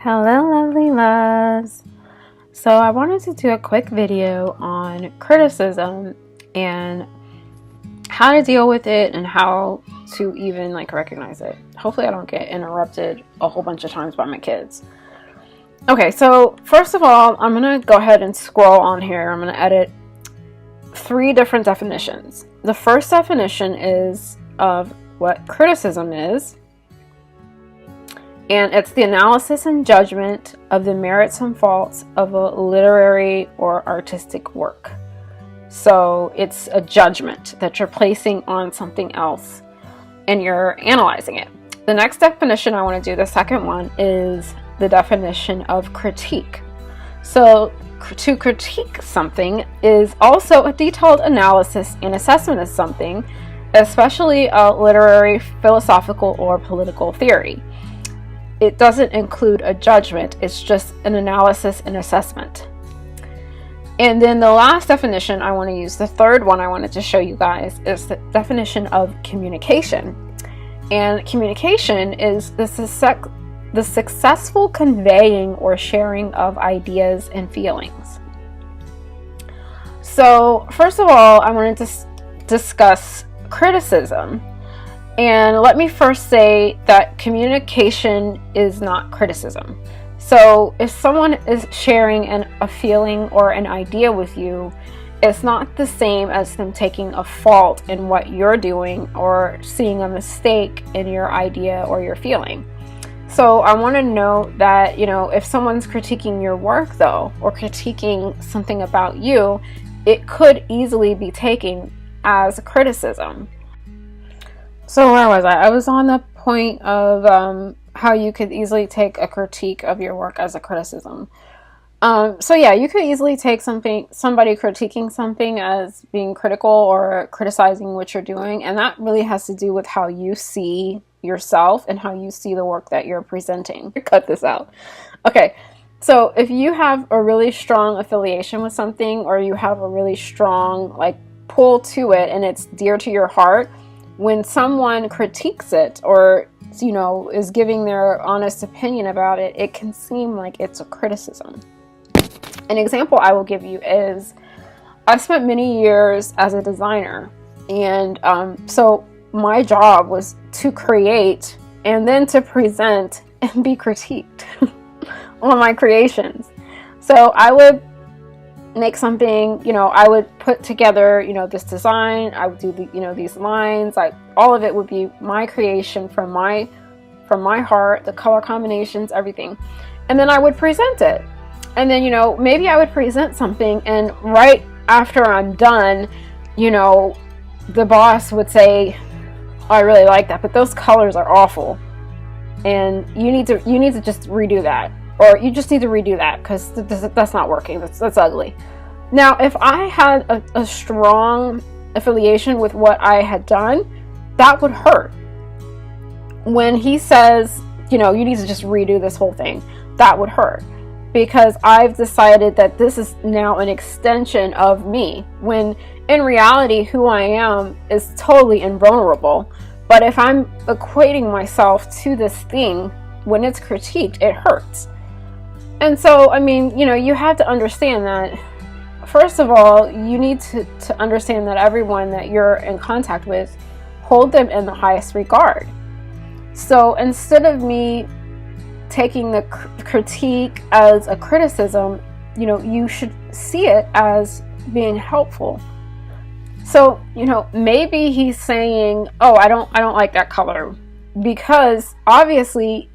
Hello, lovely loves. So I wanted to do a quick video on criticism and how to deal with it and how to even recognize it. Hopefully I don't get interrupted a whole bunch of times by my kids. Okay, so first of all, I'm gonna go ahead and scroll on here. I'm gonna edit 3 different definitions. The first definition is of what criticism is. And it's the analysis and judgment of the merits and faults of a literary or artistic work. So it's a judgment that you're placing on something else and you're analyzing it. The next definition I want to do, the second one, is the definition of critique. So to critique something is also a detailed analysis and assessment of something, especially a literary, philosophical, or political theory. It doesn't include a judgment, it's just an analysis and assessment. And then the last definition I want to use, the third one I wanted to show you guys, is the definition of communication. And communication is the successful conveying or sharing of ideas and feelings. So first of all, I wanted to discuss criticism. And let me first say that communication is not criticism. So if someone is sharing a feeling or an idea with you, it's not the same as them taking a fault in what you're doing or seeing a mistake in your idea or your feeling. So I want to note that, if someone's critiquing your work though, or critiquing something about you, it could easily be taken as a criticism. So where was I? I was on the point of how you could easily take a critique of your work as a criticism. So yeah, you could easily take somebody critiquing something as being critical or criticizing what you're doing, and that really has to do with how you see yourself and how you see the work that you're presenting. Cut this out. Okay, so if you have a really strong affiliation with something, or you have a really strong pull to it and it's dear to your heart, when someone critiques it or is giving their honest opinion about it, it can seem like it's a criticism. An example I will give you is I spent many years as a designer, and so my job was to create and then to present and be critiqued on my creations. So I would make something, I would put together, this design, I would do these lines, all of it would be my creation from my heart, the color combinations, everything. And then I would present it. And then, maybe I would present something, and right after I'm done, the boss would say, oh, I really like that, but those colors are awful. And you need to just redo that. Or you just need to redo that because that's not working. That's ugly. Now, if I had a strong affiliation with what I had done, that would hurt. When he says, you need to just redo this whole thing, that would hurt. Because I've decided that this is now an extension of me. When in reality, who I am is totally invulnerable. But if I'm equating myself to this thing, when it's critiqued, it hurts. And so, you have to understand that, first of all, you need to understand that everyone that you're in contact with, hold them in the highest regard. So instead of me taking the critique as a criticism, you should see it as being helpful. So, maybe he's saying, oh, I don't like that color, because obviously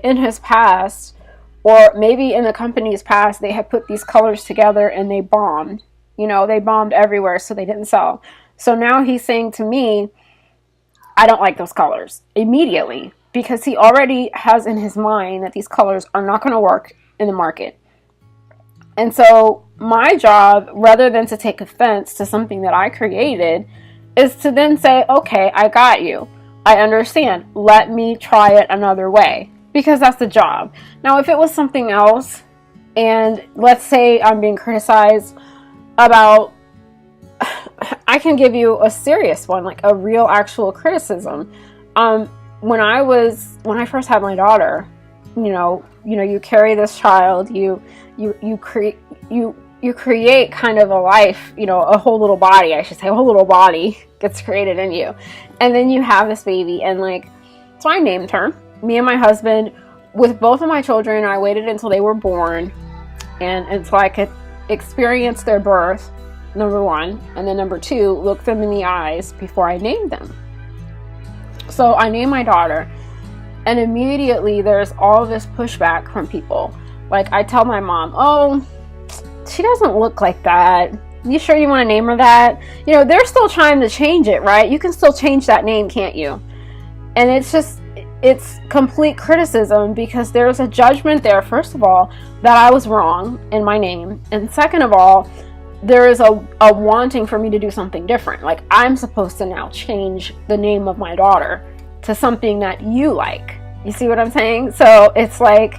in his past, or maybe in the company's past, they had put these colors together and they bombed. They bombed everywhere, so they didn't sell. So now he's saying to me, I don't like those colors immediately, because he already has in his mind that these colors are not going to work in the market. And so my job, rather than to take offense to something that I created, is to then say, okay, I got you. I understand. Let me try it another way. Because that's the job. Now, if it was something else, and let's say I'm being criticized about, I can give you a serious one, like a real actual criticism. When I first had my daughter, you carry this child, you create kind of a life, a whole little body, I should say, a whole little body gets created in you. And then you have this baby, and like, so I named her. Me and my husband, with both of my children, I waited until they were born and until I could experience their birth, number one, and then number two, look them in the eyes before I named them. So I named my daughter, and immediately there's all this pushback from people. Like, I tell my mom, oh, she doesn't look like that. You sure you want to name her that? They're still trying to change it, right? You can still change that name, can't you? And it's complete criticism, because there's a judgment there, first of all, that I was wrong in my name. And second of all, there is a wanting for me to do something different. Like, I'm supposed to now change the name of my daughter to something that you like. You see what I'm saying? So it's like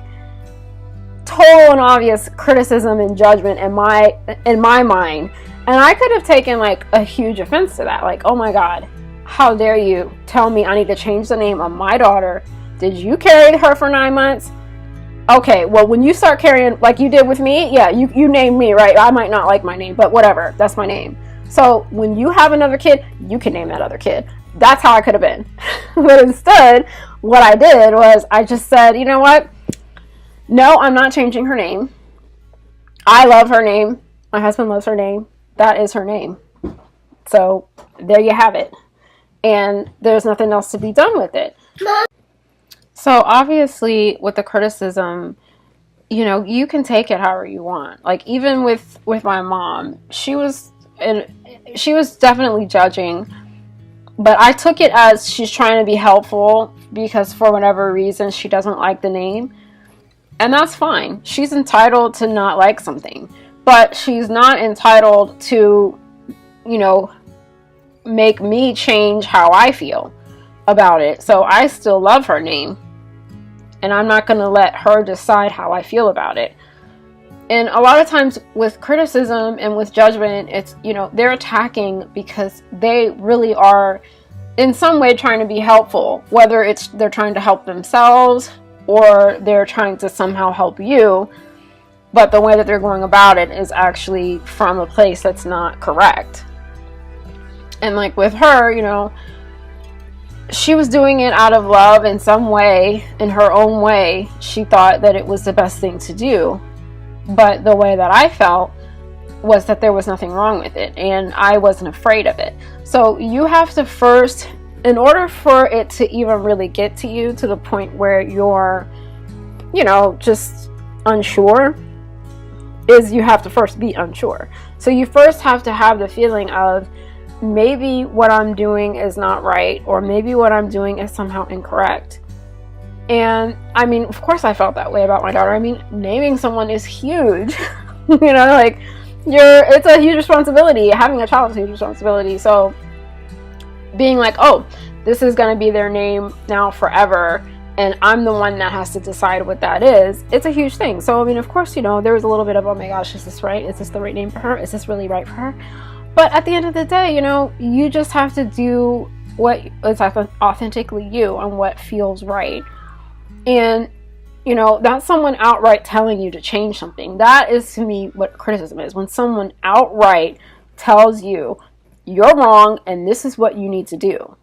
total and obvious criticism and judgment in my mind. And I could have taken like a huge offense to that. Like, oh my God, how dare you tell me I need to change the name of my daughter? Did you carry her for 9 months? Okay, well, when you start carrying like you did with me, yeah, you named me, right? I might not like my name, but whatever, that's my name. So when you have another kid, you can name that other kid. That's how I could have been. But instead, what I did was I just said, you know what? No, I'm not changing her name. I love her name. My husband loves her name. That is her name. So there you have it. And there's nothing else to be done with it. So obviously with the criticism, you can take it however you want. Like, even with my mom, she was definitely judging, but I took it as she's trying to be helpful because for whatever reason she doesn't like the name. And that's fine. She's entitled to not like something, but she's not entitled to, make me change how I feel about it. So I still love her name, and I'm not going to let her decide how I feel about it. And a lot of times with criticism and with judgment, it's, they're attacking because they really are in some way trying to be helpful, whether it's they're trying to help themselves or they're trying to somehow help you. But the way that they're going about it is actually from a place that's not correct. And like with her, she was doing it out of love in some way, in her own way. She thought that it was the best thing to do. But the way that I felt was that there was nothing wrong with it, and I wasn't afraid of it. So you have to first, in order for it to even really get to you to the point where you're, just unsure, is you have to first be unsure. So you first have to have the feeling of, maybe what I'm doing is not right, or maybe what I'm doing is somehow incorrect. And I mean, of course I felt that way about my daughter. I mean, naming someone is huge. It's a huge responsibility. Having a child is a huge responsibility. So being like, oh, this is going to be their name now forever, and I'm the one that has to decide what that is, it's a huge thing. So I mean, of course, there was a little bit of, oh my gosh, is this right? Is this the right name for her? Is this really right for her? But at the end of the day, you just have to do what is authentically you and what feels right. And, that's someone outright telling you to change something. That is, to me, what criticism is. When someone outright tells you, you're wrong and this is what you need to do.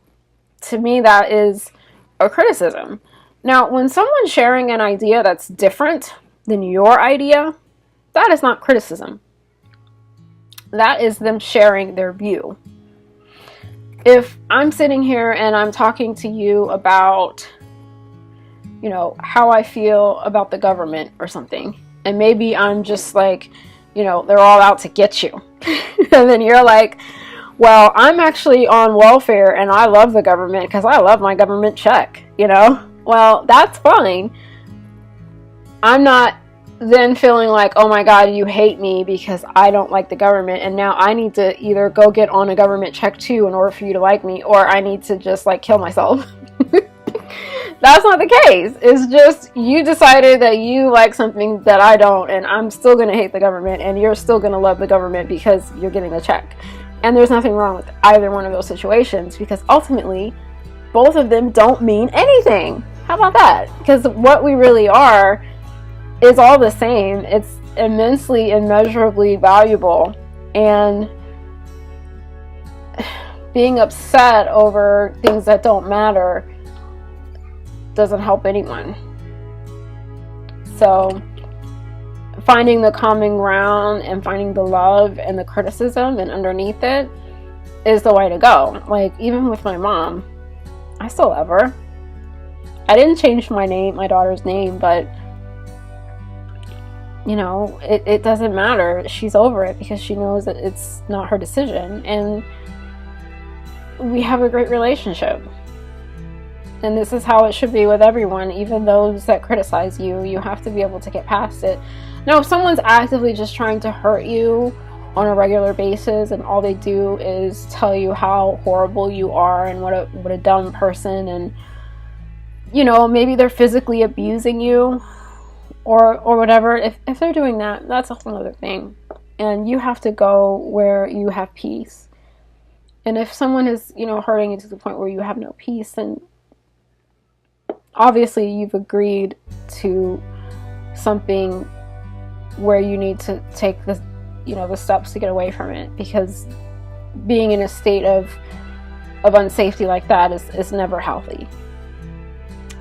To me, that is a criticism. Now, when someone's sharing an idea that's different than your idea, that is not criticism. That is them sharing their view. If I'm sitting here and I'm talking to you about, how I feel about the government or something, and maybe I'm just like, they're all out to get you. And then you're like, well, I'm actually on welfare and I love the government because I love my government check, Well, that's fine. I'm not then feeling like, oh my God, you hate me because I don't like the government, and now I need to either go get on a government check too in order for you to like me, or I need to just like kill myself. That's not the case. It's just you decided that you like something that I don't, and I'm still going to hate the government, and you're still going to love the government because you're getting a check. And there's nothing wrong with either one of those situations, because ultimately both of them don't mean anything. How about that? Because what we really are is all the same. It's immensely, immeasurably valuable. And being upset over things that don't matter doesn't help anyone. So finding the common ground and finding the love and the criticism and underneath it is the way to go. Like, even with my mom, I still love her. I didn't change my daughter's name, but you know, it doesn't matter. She's over it because she knows that it's not her decision, and we have a great relationship. And this is how it should be with everyone, even those that criticize you. You have to be able to get past it. Now, if someone's actively just trying to hurt you on a regular basis, and all they do is tell you how horrible you are and what a dumb person, and you know, maybe they're physically abusing you or whatever, if they're doing that, that's a whole other thing. And you have to go where you have peace. And if someone is, you know, hurting you to the point where you have no peace, then obviously you've agreed to something where you need to take the, you know, the steps to get away from it, because being in a state of unsafety like that is never healthy.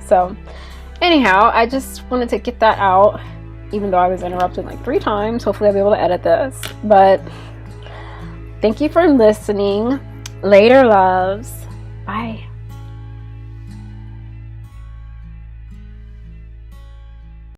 So anyhow, I just wanted to get that out, even though I was interrupted like 3 times. Hopefully I'll be able to edit this. But thank you for listening. Later, loves. Bye.